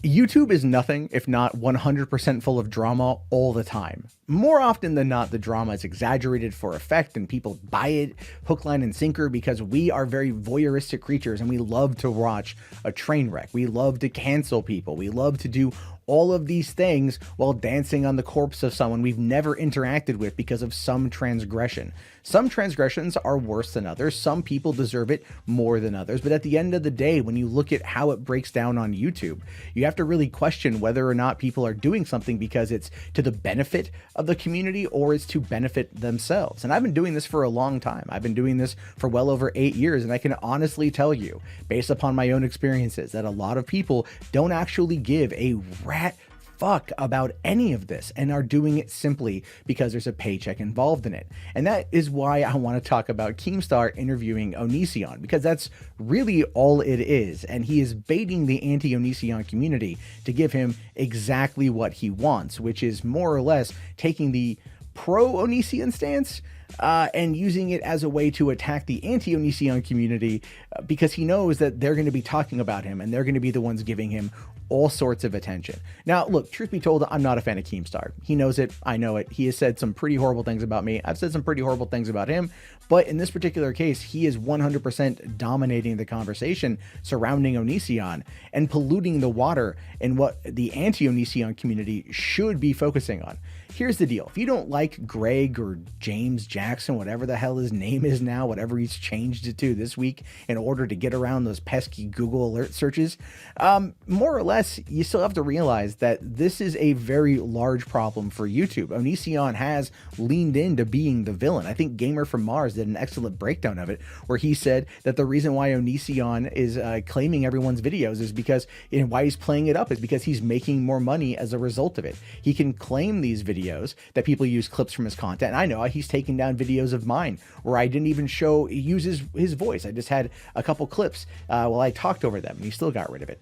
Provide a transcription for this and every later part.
YouTube is nothing if not 100% full of drama all the time. More often than not, the drama is exaggerated for effect and people buy it hook, line, and sinker because we are very voyeuristic creatures and we love to watch a train wreck. We love to cancel people. We love to do all of these things while dancing on the corpse of someone we've never interacted with because of some transgression. Some transgressions are worse than others. Some people deserve it more than others. But at the end of the day, when you look at how it breaks down on YouTube, you have to really question whether or not people are doing something because it's to the benefit of the community or it's to benefit themselves. And I've been doing this for a long time. I've been doing this for well over 8 years. And I can honestly tell you, based upon my own experiences, that a lot of people don't actually give a rat fuck about any of this and are doing it simply because there's a paycheck involved in it. And that is why I want to talk about Keemstar interviewing Onision, because that's really all it is. And he is baiting the anti-Onision community to give him exactly what he wants, which is more or less taking the pro-Onision stance and using it as a way to attack the anti-Onision community because he knows that they're going to be talking about him and they're going to be the ones giving him all sorts of attention. Now, look, truth be told, I'm not a fan of Keemstar. He knows it. I know it. He has said some pretty horrible things about me. I've said some pretty horrible things about him. But in this particular case, he is 100% dominating the conversation surrounding Onision and polluting the water and what the anti-Onision community should be focusing on. Here's the deal. If you don't like Greg or James Jackson, whatever the hell his name is now, whatever he's changed it to this week in order to get around those pesky Google alert searches, more or less, you still have to realize that this is a very large problem for YouTube. Onision has leaned into being the villain. I think Gamer from Mars did an excellent breakdown of it, where he said that the reason why Onision is claiming everyone's videos is because, and why he's playing it up is because he's making more money as a result of it. He can claim these videos that people use clips from his content. And I know he's taken down videos of mine where I didn't even use his voice. I just had a couple clips while I talked over them, and he still got rid of it,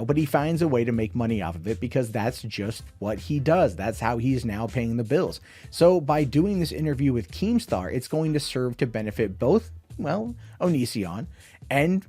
but he finds a way to make money off of it because that's just what he does. That's how he's now paying the bills. So by doing this interview with Keemstar, it's going to serve to benefit both, well, Onision and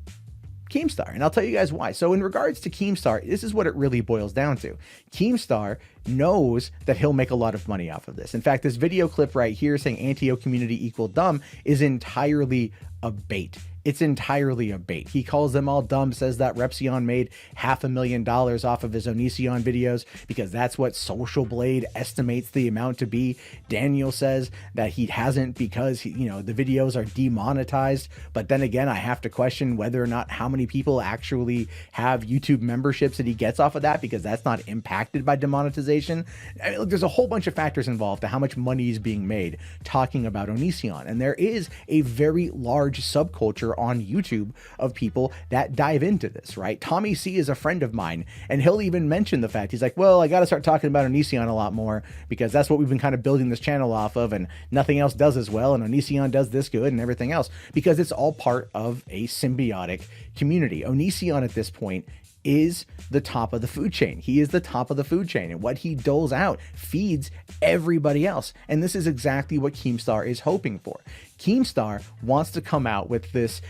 Keemstar, and I'll tell you guys why. So in regards to Keemstar, this is what it really boils down to. Keemstar knows that he'll make a lot of money off of this. In fact, this video clip right here saying anti-O community equal dumb is entirely a bait. It's entirely a bait. He calls them all dumb, says that Repzion made $500,000 off of his Onision videos because that's what Social Blade estimates the amount to be. Daniel says that he hasn't because the videos are demonetized. But then again, I have to question whether or not how many people actually have YouTube memberships that he gets off of that, because that's not impacted by demonetization. I mean, look, there's a whole bunch of factors involved to how much money is being made talking about Onision. And there is a very large subculture on YouTube of people that dive into this, right? Tommy C is a friend of mine, and he'll even mention the fact, he's like, well, I got to start talking about Onision a lot more because that's what we've been kind of building this channel off of, and nothing else does as well, and Onision does this good and everything else, because it's all part of a symbiotic community. Onision at this point is the top of the food chain. He is the top of the food chain, and what he doles out feeds everybody else. And this is exactly what Keemstar is hoping for. Keemstar wants to come out with this,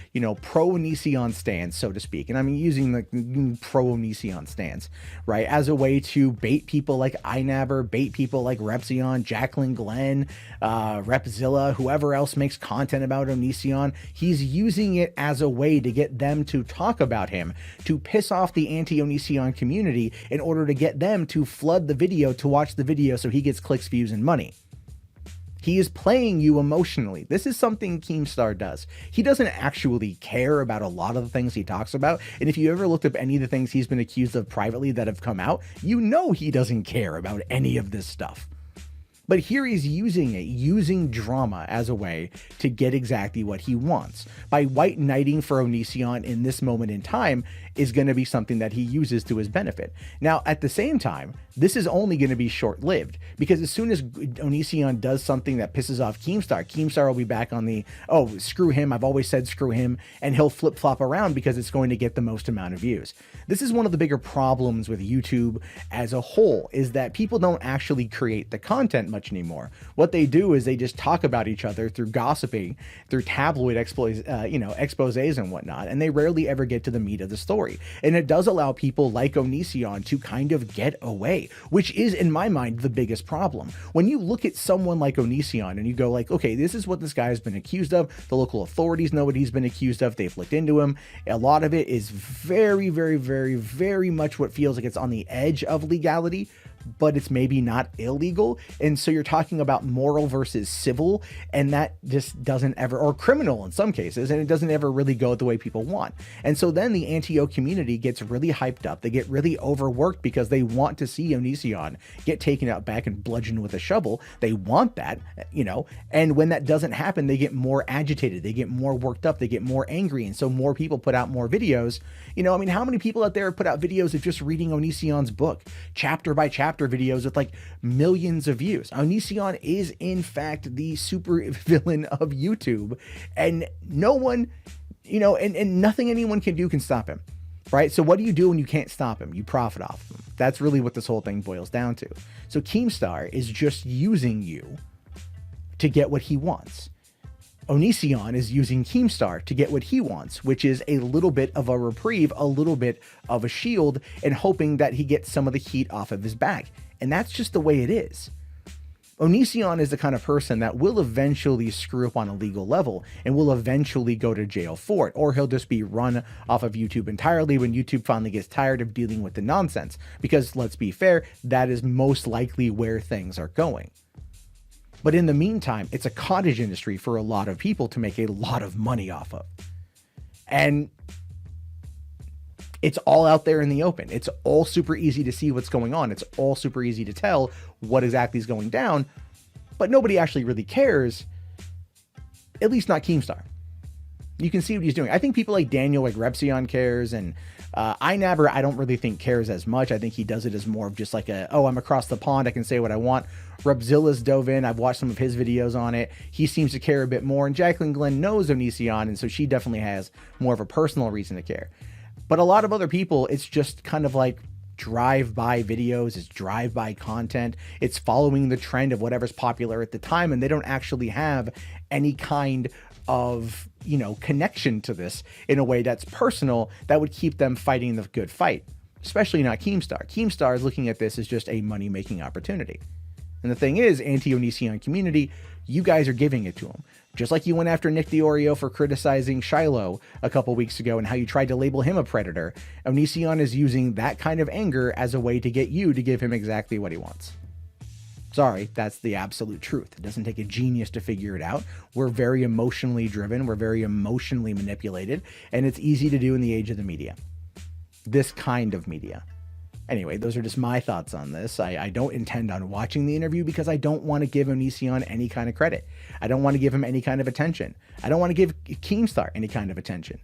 pro-Onision stance, so to speak. And I'm using the pro-Onision stance, right, as a way to bait people like iNabber, bait people like Repzion, Jacqueline Glenn, Repzilla, whoever else makes content about Onision. He's using it as a way to get them to talk about him, to piss off the anti-Onision community in order to get them to flood the video, to watch the video so he gets clicks, views, and money. He is playing you emotionally. This is something Keemstar does. He doesn't actually care about a lot of the things he talks about. And if you ever looked up any of the things he's been accused of privately that have come out, he doesn't care about any of this stuff. But here he's using drama as a way to get exactly what he wants. By white knighting for Onision in this moment in time is going to be something that he uses to his benefit. Now, at the same time, this is only going to be short-lived, because as soon as Onision does something that pisses off Keemstar, Keemstar will be back on the, oh, screw him, I've always said screw him, and he'll flip-flop around because it's going to get the most amount of views. This is one of the bigger problems with YouTube as a whole, is that people don't actually create the content much anymore. What they do is they just talk about each other through gossiping, through tabloid exposés and whatnot, and they rarely ever get to the meat of the story. And it does allow people like Onision to kind of get away, which is, in my mind, the biggest problem. When you look at someone like Onision and you go like, okay, this is what this guy has been accused of. The local authorities know what he's been accused of. They've looked into him. A lot of it is very, very, very, very much what feels like it's on the edge of legality, but it's maybe not illegal. And so you're talking about moral versus civil, and that just doesn't ever, or criminal in some cases, and it doesn't ever really go the way people want. And so then the anti-O community gets really hyped up. They get really overworked because they want to see Onision get taken out back and bludgeoned with a shovel. They want that, and when that doesn't happen, they get more agitated, they get more worked up, they get more angry. And so more people put out more videos. How many people out there have put out videos of just reading Onision's book, chapter by chapter videos with like millions of views? Onision is in fact the super villain of YouTube, and no one, and nothing anyone can do can stop him, right? So what do you do when you can't stop him? You profit off him. That's really what this whole thing boils down to. So Keemstar is just using you to get what he wants. Onision is using Keemstar to get what he wants, which is a little bit of a reprieve, a little bit of a shield, and hoping that he gets some of the heat off of his back. And that's just the way it is. Onision is the kind of person that will eventually screw up on a legal level and will eventually go to jail for it, or he'll just be run off of YouTube entirely when YouTube finally gets tired of dealing with the nonsense. Because let's be fair, that is most likely where things are going. But in the meantime, it's a cottage industry for a lot of people to make a lot of money off of. And it's all out there in the open. It's all super easy to see what's going on. It's all super easy to tell what exactly is going down, but nobody actually really cares, at least not Keemstar. You can see what he's doing. I think people like Daniel, like Repsion cares, and iNabber, I don't really think cares as much. I think he does it as more of just like I'm across the pond, I can say what I want. Repzilla's dove in. I've watched some of his videos on it. He seems to care a bit more, and Jacqueline Glenn knows Onision, and so she definitely has more of a personal reason to care. But a lot of other people, it's just kind of like drive-by videos, it's drive-by content, it's following the trend of whatever's popular at the time, and they don't actually have any kind of connection to this in a way that's personal that would keep them fighting the good fight, especially not Keemstar. Keemstar is looking at this as just a money-making opportunity. And the thing is, Anti-Onision community, you guys are giving it to him. Just like you went after Nick DiOrio for criticizing Shiloh a couple weeks ago and how you tried to label him a predator, Onision is using that kind of anger as a way to get you to give him exactly what he wants. Sorry, that's the absolute truth. It doesn't take a genius to figure it out. We're very emotionally driven. We're very emotionally manipulated, and it's easy to do in the age of the media. This kind of media. Anyway, those are just my thoughts on this. I don't intend on watching the interview because I don't want to give Onision any kind of credit. I don't want to give him any kind of attention. I don't want to give Keemstar any kind of attention.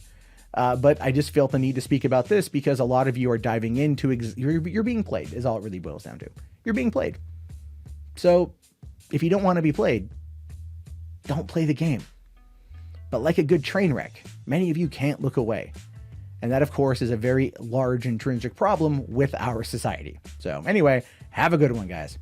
But I just felt the need to speak about this because a lot of you are diving into, you're being played is all it really boils down to. You're being played. So if you don't want to be played, don't play the game. But like a good train wreck, many of you can't look away. And that, of course, is a very large intrinsic problem with our society. So anyway, have a good one, guys.